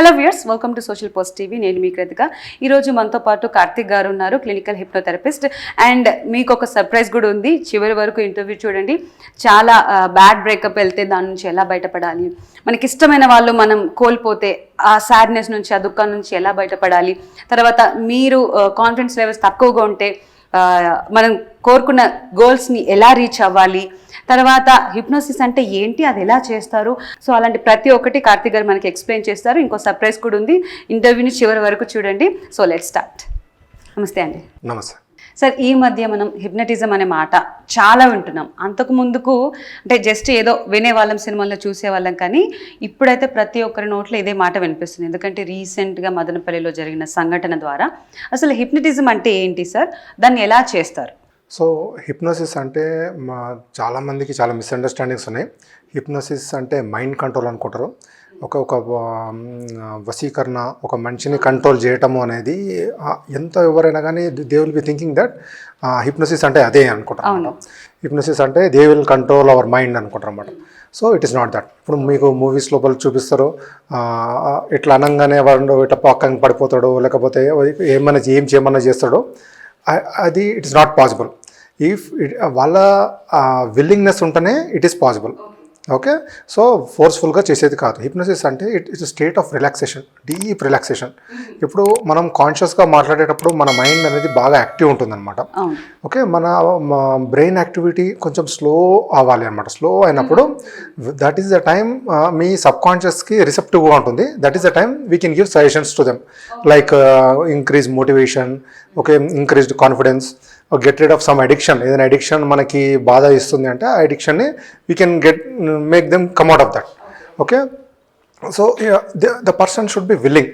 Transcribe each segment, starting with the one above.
Hello viewers, welcome to social post TV. నేను మీ కృతిక. ఈరోజు మనతో పాటు కార్తిక్ గారు ఉన్నారు, క్లినికల్ హిప్నోథెరపిస్ట్. అండ్ మీకు ఒక సర్ప్రైజ్ కూడా ఉంది. చివరి వరకు ఇంటర్వ్యూ చూడండి. చాలా బ్యాడ్ బ్రేకప్ వెళ్తే దాని నుంచి ఎలా బయటపడాలి, మనకి ఇష్టమైన వాళ్ళు మనం కోల్పోతే ఆ సాడ్నెస్ నుంచి, ఆ దుఃఖం నుంచి ఎలా బయటపడాలి, తర్వాత మీరు కాన్ఫిడెన్స్ లెవెల్స్ తక్కువగా ఉంటే మనం కోరుకున్న గోల్స్ని ఎలా రీచ్ అవ్వాలి, తర్వాత హిప్నోసిస్ అంటే ఏంటి, అది ఎలా చేస్తారు, సో అలాంటి ప్రతి ఒక్కటి కార్తిక్ గారు మనకి ఎక్స్ప్లెయిన్ చేస్తారు. ఇంకో సర్ప్రైజ్ కూడా ఉంది. ఇంటర్వ్యూని చివరి వరకు చూడండి. So let's start. నమస్తే అండి. నమస్తే సార్. ఈ మధ్య మనం హిప్నటిజం అనే మాట చాలా వింటున్నాం. అంతకు ముందుకు అంటే జస్ట్ ఏదో వినేవాళ్ళం, సినిమాల్లో చూసేవాళ్ళం, కానీ ఇప్పుడైతే ప్రతి ఒక్కరి నోట్లో ఇదే మాట వినిపిస్తుంది. ఎందుకంటే రీసెంట్గా మదనపల్లిలో జరిగిన సంఘటన ద్వారా అసలు హిప్నటిజం అంటే ఏంటి సార్, దాన్ని ఎలా చేస్తారు? సో హిప్నోసిస్ అంటే చాలామందికి చాలా మిస్అండర్స్టాండింగ్స్ ఉన్నాయి. హిప్నోసిస్ అంటే మైండ్ కంట్రోల్ అనుకుంటారు. ఒక వశీకరణ, ఒక మనిషిని కంట్రోల్ చేయటము అనేది ఎంత ఎవరైనా కానీ they will be thinking that hypnosis అంటే అదే అనుకుంటారు. హిప్నోసిస్ అంటే they will control our mind అనుకుంటారు అన్నమాట. So it is not that. ఇప్పుడు మీకు మూవీస్ లోపల చూపిస్తారు, ఇట్లా అనగానే వాడు ఇట్లా పక్కన పడిపోతాడు, లేకపోతే ఏం చేయమన్నా చేస్తాడో, అది it is not possible. If వాళ్ళ విల్లింగ్నెస్ ఉంటేనే it is possible. Okay, so ఫోర్స్ఫుల్గా చేసేది కాదు. హిప్నోసిస్ అంటే it's state of relaxation, deep relaxation. ఇప్పుడు మనం కాన్షియస్గా మాట్లాడేటప్పుడు మన మైండ్ అనేది బాగా యాక్టివ్ ఉంటుందన్నమాట. ఓకే, మన బ్రెయిన్ యాక్టివిటీ కొంచెం స్లో అవ్వాలి అనమాట. స్లో అయినప్పుడు దట్ ఈస్ ద టైం మీ సబ్ కాన్షియస్కి రిసెప్టివ్గా ఉంటుంది. That is the time we can give suggestions to them, like increase motivation, okay, increased confidence, get rid of some addiction. ఏదైనా అడిక్షన్ మనకి బాధ ఇస్తుంది అంటే ఆ అడిక్షన్ని we can make them come out of that. Okay, so the person should be willing.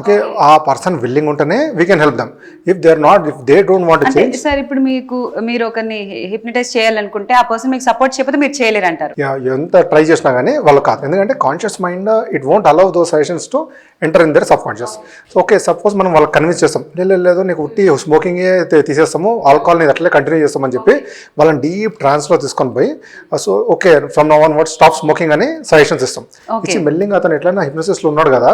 Okay, ఆ person willing ఉంటేనే we can help them. If they are not, if they don't want to change. Sir, ఇప్పుడు మీరు ఒకరిని hypnotise చేయాలనుకుంటే ఆ person మీకు support చేయకపోతే మీరు చేయలేరు అంటారు. ఎంత ట్రై చేసినా కానీ వాళ్ళు కాదు. ఎందుకంటే conscious mind it won't allow those suggestions to enter in their sub conscious. So okay, suppose మనం వాళ్ళకి కన్విన్స్ చేస్తాం, లేదు నీకు ఉట్టి స్మోకింగే తీసేస్తాము, ఆల్కహాల్ ని అట్లే కంటిన్యూ చేస్తామని చెప్పి వాళ్ళని డీప్ ట్రాన్స్లో తీసుకొని పోయి, so okay from now onward stop smoking అని సజెషన్స్ ఇస్తాం. ఇచ్చి మెల్లింగ్ అతను ఎట్లయినా హిప్నోసిస్లో ఉన్నాడు కదా,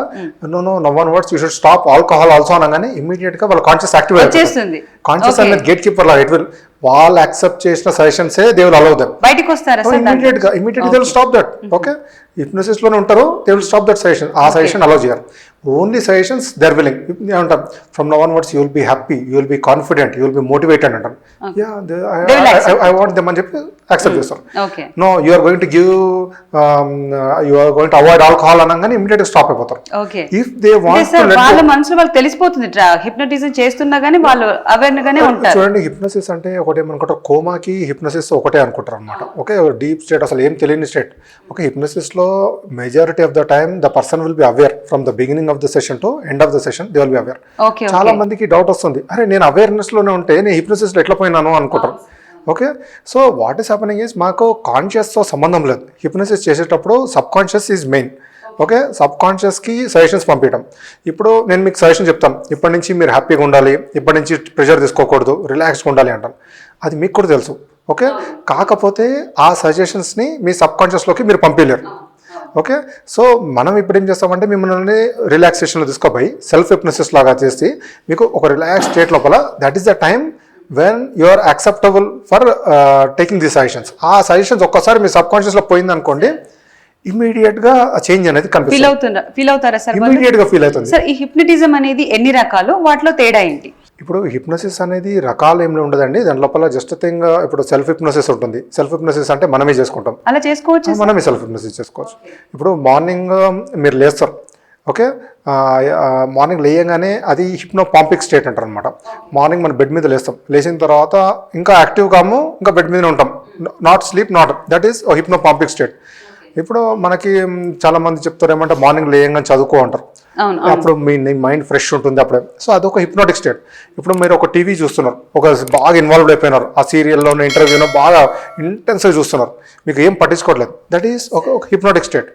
now onwards you should stop alcohol also అనగానే ఇమీడియట్ గా వాళ్ళ కాన్షియస్ యాక్టివ్ అయిపోతుంది. కాన్షియస్ అనేది గేట్ కీపర్ లా, ఇట్ విల్ వాళ్ళు యాక్సెప్ట్ చేసిన సజెషన్సే దే విల్ అలౌ దెమ్. బయటికి వస్తారా ఇమీడియట్ గా they will stop that. Okay, hypnosis లోనే ఉంటారు, they will stop that suggestion. ఆ సజెషన్ అలౌ చేయరు. Only suggestions they are willing. ఏమంటారు, from now onwards you will be happy, you will be confident, you will be motivated అంటారు. I want them అని చెప్పి accept చేస్తారు. No you are going to give, you are going to avoid alcohol అనగానే immediate గా stop అయిపోతారు. If they want to వాళ్ళ మనసులో వాళ్ళకి తెలిసిపోతుంది హిప్నోటిజం చేస్తున్నా గానీ వాళ్ళు అవేర్ గానే ఉంటారు. చూడండి, హిప్నోసిస్ అంటే ఒకటేమనుకుంటారు, కోమాకి హిప్నోసిస్ ఒకటే అనుకుంటారు అనమాట. ఓకే, డీప్ స్టేట్, అసలు ఏం తెలియని స్టేట్. ఓకే, హిప్నోసిస్ లో majority of the time the person will be aware from the beginning of the session to end of the session they will be aware. చాలా మందికి doubt వస్తుంది, అరే నేను awareness లోనే ఉంటే నేను హిప్నోసిస్ లో ఎట్లా పోయినాను అనుకుంటారు. Okay, so what is happening is మాకు కాన్షియస్తో సంబంధం లేదు. హిప్నోసిస్ చేసేటప్పుడు subconscious is main. Okay, సబ్ కాన్షియస్కి సజెషన్స్ పంపించడం. ఇప్పుడు నేను మీకు సజెషన్ చెప్తాను, ఇప్పటి నుంచి మీరు హ్యాపీగా ఉండాలి, ఇప్పటి నుంచి ప్రెషర్ తీసుకోకూడదు, రిలాక్స్గా ఉండాలి అంటాను. అది మీకు కూడా తెలుసు. ఓకే, కాకపోతే ఆ సజెషన్స్ని మీ సబ్ కాన్షియస్లోకి మీరు పంపించలేరు. ఓకే, సో మనం ఇప్పుడు ఏం చేస్తామంటే మిమ్మల్ని రిలాక్సేషన్లో తీసుకుపోయి సెల్ఫ్ హిప్నోసిస్ లాగా చేసి మీకు ఒక రిలాక్స్ స్టేట్ లోపల that is the time when you are acceptable for taking the suggestions. ఆ సజెషన్స్ ఒక్కసారి మీ సబ్ కాన్షియస్లో పోయింది అనుకోండి, ఇమీడియట్ గా చేంజ్ అనేది ఫీల్ అవుతారా సార్? ఇమీడియట్ గా ఫీల్ అవుతుంది. సార్, ఈ హిప్నటిజం అనేది ఎన్ని రకాలు, వాటిలో తేడా ఏంటి? ఇప్పుడు హిప్నోసిస్ అనేది రకాలు ఏమి ఉండదండి. దాని లోపల జస్ట్ థింగ్, ఇప్పుడు సెల్ఫ్ హిప్నోసిస్ ఉంటుంది. సెల్ఫ్ హిప్నోసిస్ అంటే మనమే చేసుకుంటాం, అలా చేసుకోవచ్చు, మనమే సెల్ఫ్ హిప్నోసిస్ చేసుకోవచ్చు. ఇప్పుడు మార్నింగ్ మీరు లేస్తారు. ఓకే, మార్నింగ్ లేయగానే అది హిప్నోపాంపిక్ స్టేట్ అంటారు అనమాట. మార్నింగ్ మనం బెడ్ మీద లేస్తాం, లేచిన తర్వాత ఇంకా యాక్టివ్ కాము, ఇంకా బెడ్ మీద ఉంటాం, not sleep, not, that is hypnopompic state. ఇప్పుడు మనకి చాలా మంది చెప్తారు ఏమంటే మార్నింగ్ లేయంగానే చదువుకో అంటారు, అప్పుడు మీ మైండ్ ఫ్రెష్ ఉంటుంది అప్పుడే. సో అదొక హిప్నోటిక్ స్టేట్. ఇప్పుడు మీరు ఒక టీవీ చూస్తున్నారు, ఒక బాగా ఇన్వాల్వ్డ్ అయిపోయినారు, ఆ సీరియల్లో ఇంటర్వ్యూలో బాగా ఇంటెన్స్గా చూస్తున్నారు, మీకు ఏం పట్టించుకోవట్లేదు, దట్ ఈస్ ఒక హిప్నోటిక్ స్టేట్.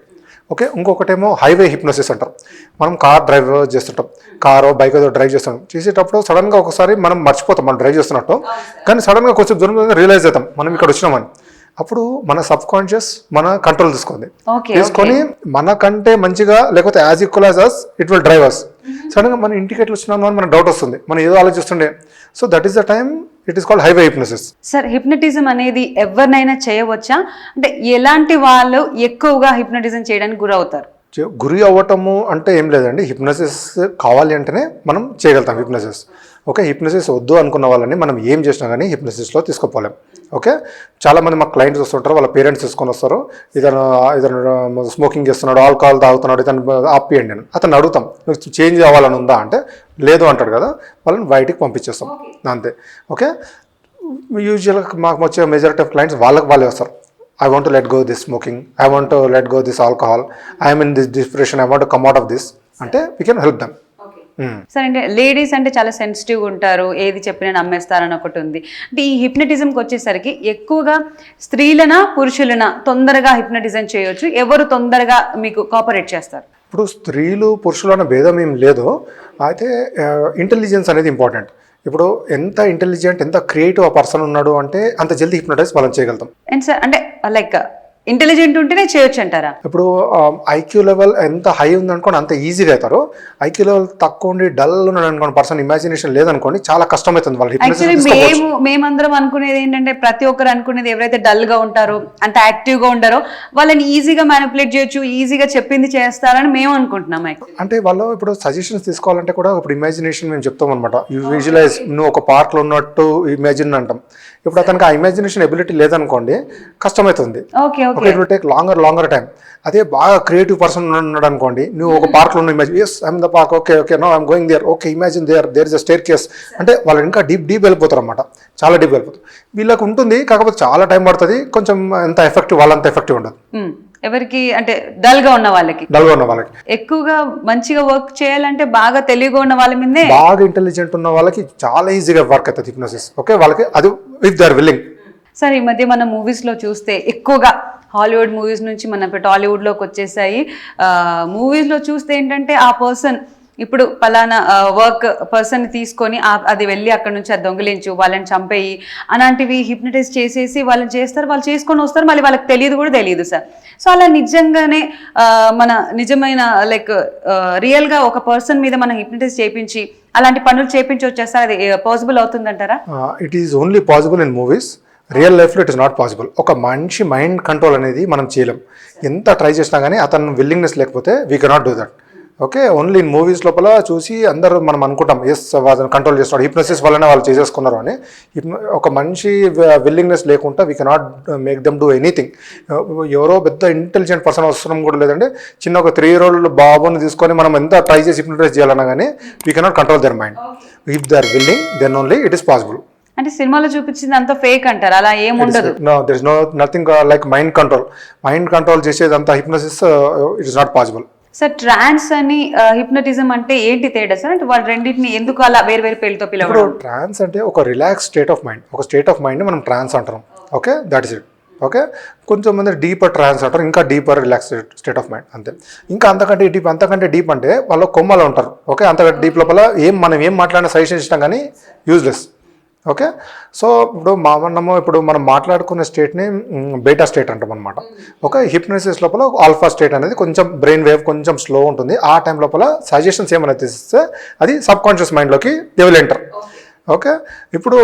ఓకే, ఇంకొకటేమో హైవే హిప్నోసిస్ అంటారు. మనం కార్ డ్రైవ్ చేస్తుంటాం, కారో బైక్ ఏదో డ్రైవ్ చేస్తాం, చేసేటప్పుడు సడన్గా ఒకసారి మనం మర్చిపోతాం మనం డ్రైవ్ చేస్తున్నట్టు, కానీ సడన్గా కొంచెం దూరం రియలైజ్ అవుతాం మనం ఇక్కడ వచ్చినామని. అప్పుడు మన సబ్ కాన్షియస్ మన కంట్రోల్ తీసుకుంది. Okay, తీసుకొని మనకంటే మంచిగా లేకపోతే as equal as us it will drive us. సడన్గా మన ఇంటికి ఎట్లా వచ్చినాము అని మన డౌట్ వస్తుంది, మనం ఏదో ఆలోచిస్తుండే. So that is the time it is called highway hypnosis. Sir, hypnotism అనేది ఎవరినైనా చేయవచ్చా? అంటే ఎలాంటి వాళ్ళు ఎక్కువగా హిప్నటిజం చేయడానికి గురవుతారు? గురి అవ్వటము అంటే ఏం లేదండి. హిప్నోసిస్ కావాలి అంటేనే మనం చేయగలుగుతాం హిప్నోసిస్. ఓకే, హిప్నోసిస్ వద్దు అనుకున్న వాళ్ళని మనం ఏం చేసినా కానీ హిప్నోసిస్లో తీసుకుపోలేం. ఓకే, చాలామంది మా క్లయింట్స్ వస్తుంటారు, వాళ్ళ పేరెంట్స్ తీసుకొని వస్తారు, ఇతను స్మోకింగ్ చేస్తున్నాడు, ఆల్కహాల్ తాగుతున్నాడు, ఇతను ఆపియండి అని. అతను అడుగుతాం, నువ్వు చేంజ్ అవ్వాలని ఉందా అంటే లేదు అంటాడు కదా, వాళ్ళని బయటికి పంపించేస్తాం అంతే. ఓకే, యూజువల్గా మాకు వచ్చే మెజారిటీ ఆఫ్ క్లయింట్స్ వాళ్ళే వస్తారు. I want to let go this smoking, I want to let go this alcohol, I am in this depression, I want to come out of this అంటే we can help them. సరే, అంటే ladies అంటే చాలా sensitive ఉంటారు, ఏది చెప్పినా నమ్మేస్తారని ఒకటి ఉంది. అంటే ఈ హిప్నటిజంకి వచ్చేసరికి ఎక్కువగా స్త్రీలనా పురుషులనా తొందరగా హిప్నటిజం చేయొచ్చు? ఎవరు తొందరగా మీకు కోఆపరేట్ చేస్తారు? ఇప్పుడు స్త్రీలు పురుషులు అనే భేదం ఏం లేదు, అయితే ఇంటెలిజెన్స్ అనేది ఇంపార్టెంట్. ఇప్పుడు ఎంత ఇంటెలిజెంట్, ఎంత క్రియేటివ్ ఆ పర్సన్ ఉన్నాడు అంటే అంత జల్దీ హిప్నటైజ్ మనం చేయగలుగుతాం. అండ్ సార్, అంటే లైక్ ఇంటెలిజెంట్ ఉంటేనే చేయొచ్చు అంటారా? ఇప్పుడు ఐక్యూ లెవెల్ ఎంత హై ఉందనుకోండి అంత ఈజీగా అవుతారు. ఐక్యూ లెవెల్ తక్కువ ఉండి డల్ ఉన్నాడు అనుకోండి, పర్సన్ ఇమాజినేషన్ లేదనుకోండి, చాలా కష్టమవుతుంది వాళ్ళు. మేమందరం అనుకునేది ఏంటంటే, ప్రతి ఒక్కరు అనుకునేది ఎవరైతే డల్ గా ఉంటారో, అంత యాక్టివ్ గా ఉంటారో వాళ్ళని ఈజీగా మ్యానిపులేట్ చేయొచ్చు, ఈజీగా చెప్పింది చేస్తారని మేము అనుకుంటున్నాం. అంటే వాళ్ళు ఇప్పుడు సజెషన్స్ తీసుకోవాలంటే కూడా ఇప్పుడు ఇమాజినేషన్ మేము చెప్తాం అనమాట. యూ విజువలైజ్, నువ్వు ఒక పార్క్ లో ఉన్నట్టు ఇమాజిన్ అంటాం. ఇప్పుడు అతనికి ఆ ఇమాజినేషన్ ఎబిలిటీ లేదనుకోండి, కష్టమవుతుంది. It will take longer time. అదే బాగా క్రియేటివ్ పర్సన్ ఉన్నాడు అనుకోండి, నువ్వు ఒక పార్క్ లో ఉన్న imagine, yes I'm the park, okay no I'm going there, okay imagine there is a staircase అంటే వాళ్ళు ఇంకా డీప్ వెళ్ళిపోతారు అనమాట, చాలా డీప్ వెళ్ళిపోతారు. వీళ్ళకి ఉంటుంది, కాకపోతే చాలా టైం పడుతుంది, కొంచెం ఎంత ఎఫెక్టివ్ వాళ్ళంత ఎఫెక్టివ్ ఉండదు. ఎవరికి అంటే డల్ గా ఉన్న వాళ్ళకి ఎక్కువగా మంచిగా వర్క్ చేయాలంటే బాగా తెలివిగా ఉన్న వాళ్ళ మీదే, బాగా ఇంటెలిజెంట్ ఉన్న వాళ్ళకి చాలా ఈజీగా వర్క్ అవుతుంది హిప్నోసిస్. ఓకే, వాళ్ళకి అది if they are willing. Sir, ఈ మధ్య మన మూవీస్ లో చూస్తే ఎక్కువగా హాలీవుడ్ మూవీస్ నుంచి మన టాలీవుడ్ లోకి వచ్చేసాయి. మూవీస్ లో చూస్తే ఏంటంటే ఆ పర్సన్ ఇప్పుడు పలానా వర్క్ పర్సన్ తీసుకొని అది వెళ్ళి అక్కడ నుంచి అది దొంగిలించు, వాళ్ళని చంపేయి అలాంటివి హిప్నటైజ్ చేసేసి వాళ్ళని చేస్తారు, వాళ్ళు చేసుకొని వస్తారు, మళ్ళీ వాళ్ళకి తెలియదు సార్. సో అలా నిజంగానే మన నిజమైన లైక్ రియల్గా ఒక పర్సన్ మీద మనం హిప్నటైజ్ చేయించి అలాంటి పనులు చేయించి వచ్చేస్తారు, అది పాసిబుల్ అవుతుందంటారా? It is only possible in movies. Real లైఫ్లో ఇట్ ఇస్ నాట్ పాసిబుల్. ఒక మనిషి మైండ్ కంట్రోల్ అనేది మనం చేయలేం. ఎంత ట్రై చేసినా కానీ అతను విల్లింగ్నెస్ లేకపోతే we cannot do that. Okay, only in movies లోపల చూసి అందరూ మనం అనుకుంటాం ఎస్ వాళ్ళని కంట్రోల్ చేస్తున్నాడు, హిప్నోసిస్ వల్లనే వాళ్ళు చేసేసుకున్నారు అని. ఒక మనిషి విల్లింగ్నెస్ లేకుండా we cannot make them do anything. ఎవరో పెద్ద ఇంటెలిజెంట్ పర్సన్ అవసరం కూడా లేదంటే, చిన్న ఒక 3 year old బాబుని తీసుకొని మనం ఎంత ట్రై చేసి హిప్నోటైజ్ చేయాలన్నా కానీ we cannot control their mind. If they are willing then only it is possible. అంటే సినిమాలో చూపించింది అంత ఫేక్ అంటారు, అలా ఏముండదు? No, there is nothing like mind control చేసేది అంత hypnosis it is not possible. Sir, trance అని హిప్నటిజం అంటే ఏంటి తేడా సార్? అంటే వాళ్ళు రెండింటిని ఎందుకు అలా వేరు పేర్లతో పిలవడం? ఇప్పుడు ట్రాన్స్ అంటే ఒక రిలాక్స్ స్టేట్ ఆఫ్ మైండ్, ఒక స్టేట్ ఆఫ్ మైండ్ మనం ట్రాన్స్ అంటాం. Okay, that is it. Okay, కొంచెం మంది డీపర్ ట్రాన్స్ అంటారు, ఇంకా deeper relax state of mind అంతే. ఇంకా అంతకంటే డీప్ అంటే వాళ్ళు కొమ్మలో ఉంటారు. ఓకే, అంతకంటే డీప్ లోపల మనం ఏం మాట్లాడిన సజెషన్ ఇచ్చినా కానీ యూజ్లెస్. ఓకే, సో ఇప్పుడు మనం మాట్లాడుకునే స్టేట్ని బీటా స్టేట్ అంటాం అనమాట. ఓకే, హిప్నోసిస్ లోపల ఆల్ఫా స్టేట్ అనేది కొంచెం బ్రెయిన్ వేవ్ కొంచెం స్లో ఉంటుంది. ఆ టైం లోపల సజెషన్స్ ఏమైనా తీస్తే అది సబ్ కాన్షియస్ మైండ్లోకి దే విల్ ఎంటర్. ఓకే, ఇప్పుడు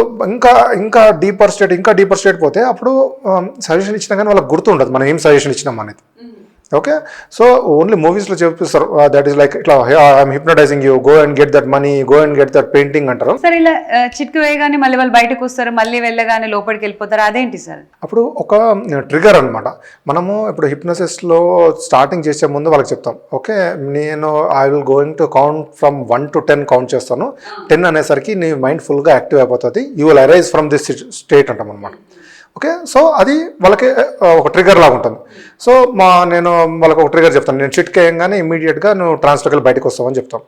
ఇంకా డీపర్ స్టేట్ పోతే అప్పుడు సజెషన్ ఇచ్చినా కానీ వాళ్ళకి గుర్తు ఉండదు మనం ఏం సజెషన్ ఇచ్చినాం అనేది. ఓకే, సో ఓన్లీ మూవీస్లో చూపిస్తారు దట్ ఈస్ లైక్ ఇట్లా I'm hypnotising you, go and get that money, go and get that painting అంటారు. సార్, ఇలా చిట్కు వేయగానే మళ్ళీ వాళ్ళు బయటకు వస్తారు, మళ్ళీ వెళ్ళగానే లోపలికి వెళ్ళిపోతారు, అదేంటి సార్? అప్పుడు ఒక ట్రిగర్ అనమాట. మనము ఇప్పుడు హిప్నోసిస్లో స్టార్టింగ్ చేసే ముందు వాళ్ళకి చెప్తాం, ఓకే నేను I will going to count from 1 to 10 count చేస్తాను. 10 అనేసరికి నీ మైండ్ ఫుల్గా యాక్టివ్ అయిపోతుంది, you will arise from this state అంటాం అనమాట. ఓకే, సో అది వాళ్ళకి ఒక ట్రిగర్ లాగా ఉంటుంది. సో నేను వాళ్ళకి ఒక ట్రిగర్ చెప్తాను, నేను చిట్కేయంగానే ఇమీడియట్గా నువ్వు ట్రాన్స్లోకి వెళ్ళి బయటకు వస్తావని చెప్తాం.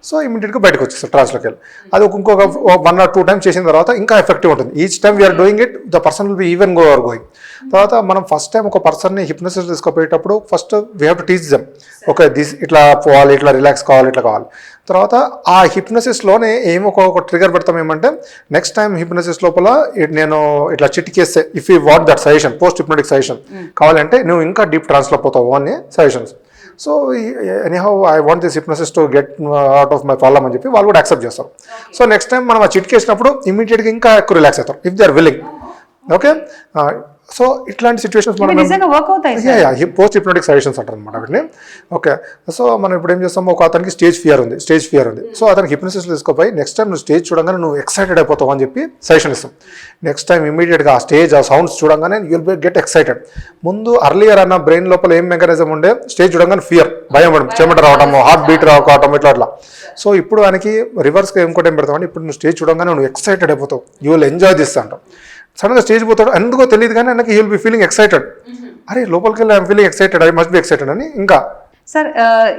సో ఇమీడియట్గా బయటకు వచ్చేస్తారు ట్రాన్స్లోకి వెళ్ళి. అది ఇంకొక 1 or 2 times చేసిన తర్వాత ఇంకా ఎఫెక్టివ్ ఉంటుంది. Each time we are doing it the person will be even going. తర్వాత మనం ఫస్ట్ టైం ఒక పర్సన్ని హిప్నోసిస్ తీసుకుపోయేటప్పుడు first we have to teach them, okay this ఇట్లా పోవాలి, ఇట్లా రిలాక్స్ కావాలి, ఇట్లా కావాలి. తర్వాత ఆ హిప్నోసిస్లోనే ఒక ట్రిగర్ పెడతాం ఏమంటే నెక్స్ట్ టైం హిప్నోసిస్ లోపల నేను ఇట్లా చిటికేస్తే if you what that suggestion post hypnotic suggestion కావాలంటే నువ్వు ఇంకా డీప్ ట్రాన్స్లో పోతావు అని suggestions. So anyhow I want this hypnosis to get out of my problem అని చెప్పి వాళ్ళు కూడా యాక్సెప్ట్ చేస్తారు. సో నెక్స్ట్ టైం మనం ఆ చిటికేసినప్పుడు ఇమీడియట్గా ఇంకా ఎక్కువ రిలాక్స్ అవుతారు if they are willing. Okay, so ఇట్లాంటి సిచ్యువేషన్స్ మనం పోస్ట్ హిప్నోటిక్ సజెషన్స్ అంటారు అనమాట వీటిని. ఓకే, సో మనం ఇప్పుడు ఏం చేస్తాము, ఒక అతనికి స్టేజ్ ఫియర్ ఉంది. సో అతనికి హిప్నోసిస్ తీసుకోపోయి నెక్స్ట్ టైం నువ్వు స్టేజ్ చూడగానే నువ్వు ఎక్సైటెడ్ అయిపోతావు అని చెప్పి సజెషన్ ఇస్తాం. నెక్స్ట్ టైం ఇమీడియట్గా ఆ స్టేజ్ ఆ సౌండ్స్ చూడగానే యుల్ బి గెట్ ఎక్సైటెడ్. ముందు అర్లియర్ అన్న బ్రెయిన్ లోపల ఏం మెకానిజం ఉండే, స్టేజ్ చూడగానే ఫియర్, భయం పడడం, చెమట రావడము, హార్ట్ బీట్ రావడం ఇట్లా. సో ఇప్పుడు ఆయనకి రివర్స్గా ఏం పెడతామని, ఇప్పుడు నువ్వు స్టేజ్ చూడగానే నువ్వు ఎక్సైటెడ్ అయిపోతావు, యూ విల్ ఎంజాయ్ దిస్ అంటావు. సడన్గా స్టేజ్ పోతాడు, ఎందుకో తెలియదు కానీ ఆయనకి he will be feeling excited. అరే లోపలికి వెళ్ళి I'm feeling excited, I must be excited అని. ఇంకా సార్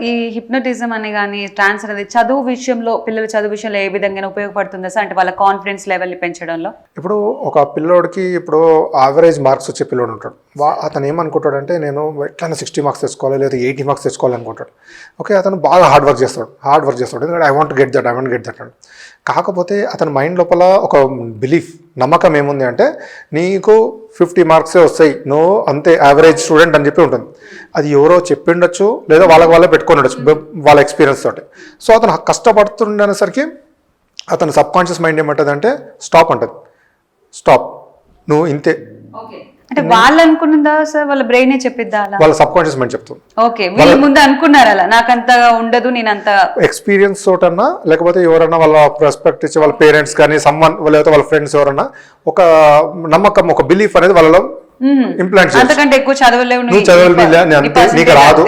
ఈ హిప్నోటిజం అని కానీ ట్రాన్స్ అనేది చదువు విషయంలో, పిల్లల చదువు విషయంలో ఏ విధంగా ఉపయోగపడుతుందా సార్? అంటే వాళ్ళ కాన్ఫిడెన్స్ లెవెల్ని పెంచడంలో. ఇప్పుడు ఒక పిల్లోడికి ఇప్పుడు యావరేజ్ మార్క్స్ వచ్చే పిల్లోడు ఉంటాడు, అతను ఏమనుకుంటాడంటే నేను ఎట్లయినా 60 మార్క్స్ తెచ్చుకోవాలి లేదా 80 మార్క్స్ తెచ్చుకోవాలనుకుంటాడు. ఓకే, అతను బాగా హార్డ్ వర్క్ చేస్తాడు ఎందుకంటే ఐ వాంట్ గెట్ దట్ అని. కాకపోతే అతని మైండ్ లోపల ఒక బిలీఫ్, నమ్మకం ఏముంది అంటే నీకు 50 మార్క్సే వస్తాయి, నువ్వు అంతే యావరేజ్ స్టూడెంట్ అని చెప్పి ఉంటుంది. అది ఎవరో చెప్పిండొచ్చు లేదా వాళ్ళే పెట్టుకొని ఉండొచ్చు వాళ్ళ ఎక్స్పీరియన్స్ తోటి. సో అతను కష్టపడుతుండేసరికి అతను సబ్ కాన్షియస్ మైండ్ ఏమంటుంది అంటే స్టాప్ అంటది, స్టాప్, నువ్వు ఇంతే. అంటే వాళ్ళు అనుకున్నదా సార్, వాళ్ళ బ్రెయిన్ చెప్పిద్దా? వాళ్ళ సబ్ కాన్షియస్ మైండ్ చెప్తుంది. ఓకే, వీళ్ళ ముందు అనుకున్నారు అలా నాకంత ఉండదు, నేను అంత ఎక్స్పీరియన్స్ తోటన్నా లేకపోతే ఎవరన్నా వాళ్ళ రెస్పెక్ట్ ఇచ్చే వాళ్ళ పేరెంట్స్ కానీ సమ్మన్ లేకపోతే వాళ్ళ ఫ్రెండ్స్ ఎవరన్నా ఒక నమ్మకం, ఒక బిలీఫ్ అనేది వాళ్ళలో ఇంప్లాంట్ చేసి, అంతకంటే ఎక్కువ చదవలేవు, నువ్వు చదవలే, నీకు రాదు,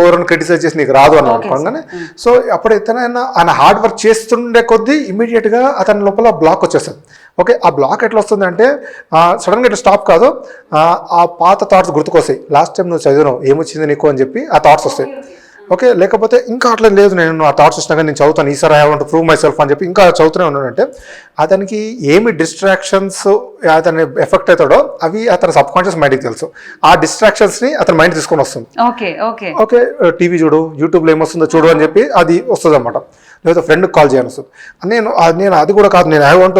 ఎవరైనా క్రిటిసైజ్ చేసి నీకు రాదు అని అనుకోగానే. సో అప్పుడు ఎత్తనైనా ఆయన హార్డ్ వర్క్ చేస్తుండే కొద్దీ ఇమీడియట్ గా అతని లోపల బ్లాక్ వచ్చేస్తుంది. ఓకే, ఆ బ్లాక్ ఎట్లా వస్తుంది అంటే సడన్గా ఇట్లా స్టాప్ కాదు, ఆ పాత థాట్స్ గుర్తుకొస్తాయి. లాస్ట్ టైం నువ్వు చదివినావు, ఏమొచ్చింది నీకు అని చెప్పి ఆ థాట్స్ వస్తాయి. ఓకే, లేకపోతే ఇంకా అట్లా లేదు, నేను ఆ థాట్స్ వచ్చినాక నేను చదువుతాను, ఈసారి I want to prove my self అని చెప్పి ఇంకా చదువుతూనే ఉన్నాడంటే అతనికి ఏమి డిస్ట్రాక్షన్స్ అతన్ని ఎఫెక్ట్ అవుతాడో అవి అతని సబ్ కాన్షియస్ మైండ్కి తెలుసు. ఆ డిస్ట్రాక్షన్స్ని అతని మైండ్ తీసుకొని వస్తుంది. ఓకే, టీవీ చూడు, యూట్యూబ్లో ఏమొస్తుందో చూడు అని చెప్పి అది వస్తుంది అనమాట. లేదా ఫ్రెండ్కి కాల్ చేయాల్సి వస్తుంది. నేను అది కూడా కాదు, నేను ఐ వాంట్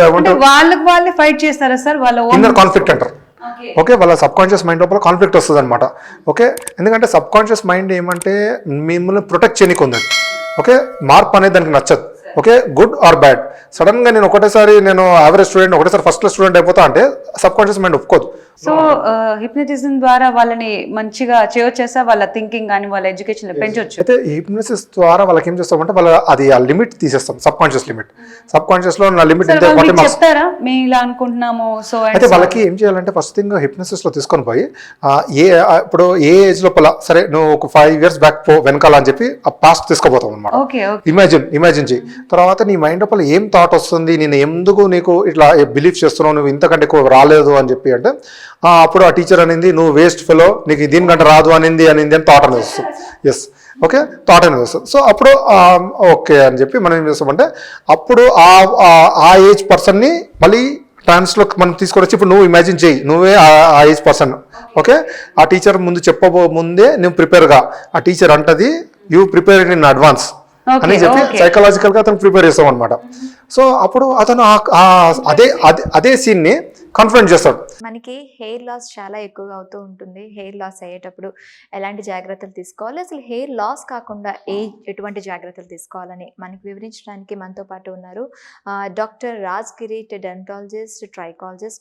వాళ్ళే ఫైట్ చేస్తారా సార్, వాళ్ళ ఇన్నర్ కాన్ఫ్లిక్ట్ అంటారు. ఓకే, వాళ్ళ సబ్ కాన్షియస్ మైండ్ లోపల కాన్ఫ్లిక్ట్ వస్తుంది అనమాట. ఓకే, ఎందుకంటే సబ్ కాన్షియస్ మైండ్ ఏమంటే మిమ్మల్ని ప్రొటెక్ట్ చేయడానికి ఉంది. ఓకే, మార్పు అనేది దానికి నచ్చదు. Okay, good or bad. సడన్గా నేను యావరేజ్ స్టూడెంట్ ఒకటేసారి ఫస్ట్ క్లాస్ స్టూడెంట్ అయిపోతా అంటే సబ్ కాన్షియస్ మైండ్ ఒప్పుకోదు. సో హిప్నటిజం ద్వారా వాళ్ళని మంచిగా చేయొచ్చేసా, వాళ్ళ థింకింగ్ కానీ వాళ్ళ ఎడ్యుకేషన్ పెంచొచ్చు. అయితే హిప్నోసిస్ ద్వారా వాళ్ళకి ఏం చేస్తామంటే అది ఆ లిమిట్ తీసేస్తాం, sub conscious limit. Sub conscious లో నా లిమిట్ చెప్తారా మేము ఇలా అనుకుంటున్నాము? సో అయితే వాళ్ళకి ఏం చేయాలంటే ఫస్ట్ థింగ్ హిప్నోసిస్ లో తీసుకొని పోయి ఇప్పుడు ఏ ఏజ్ లోపల సరే నువ్వు ఒక 5 years బ్యాక్ వెనకాల అని చెప్పి ఆ పాస్ట్ తీసుకుపోతాం అనమాట. ఇమాజిన్ చేయి. తర్వాత నీ మైండ్ లోపల ఏం థాట్ వస్తుంది, నేను ఎందుకు నీకు ఇట్లా బిలీవ్ చేస్తున్నావు, నువ్వు ఇంతకంటే ఎక్కువ రాలేదు అని చెప్పి అంటే అప్పుడు ఆ టీచర్ అనింది నువ్వు వేస్ట్ ఫెలో, నీకు దీనికంటే రాదు అనింది అని థాట్ అనేది వస్తుంది. ఎస్, ఓకే, థాట్ అనేది వస్తుంది. సో అప్పుడు ఓకే అని చెప్పి మనం ఏం చేస్తామంటే అప్పుడు ఆ ఏజ్ పర్సన్ని మళ్ళీ ట్రాన్స్లో మనం తీసుకొని వచ్చి ఇప్పుడు నువ్వు ఇమాజిన్ చేయి, నువ్వే ఆ ఏజ్ పర్సన్. ఓకే, ఆ టీచర్ ముందు ముందే నువ్వు ప్రిపేర్గా, ఆ టీచర్ అంటది యూ ప్రిపేర్ ఇన్ అడ్వాన్స్ అని చెప్పి సైకలాజికల్ గా అతను ప్రిపేర్ చేస్తాం అనమాట. సో అప్పుడు అతను అదే సీన్ ని కాన్ఫిడెంట్ చేస్తాడు. మనకి హెయిర్ లాస్ చాలా ఎక్కువగా అవుతూ ఉంటుంది. హెయిర్ లాస్ అయ్యేటప్పుడు ఎలాంటి జాగ్రత్తలు తీసుకోవాలి, అసలు హెయిర్ లాస్ కాకుండా ఎటువంటి జాగ్రత్తలు తీసుకోవాలని మనకి వివరించడానికి మనతో పాటు ఉన్నారు డాక్టర్ రాజ్గిరి, డెంటాలజిస్ట్, ట్రైకాలజిస్ట్,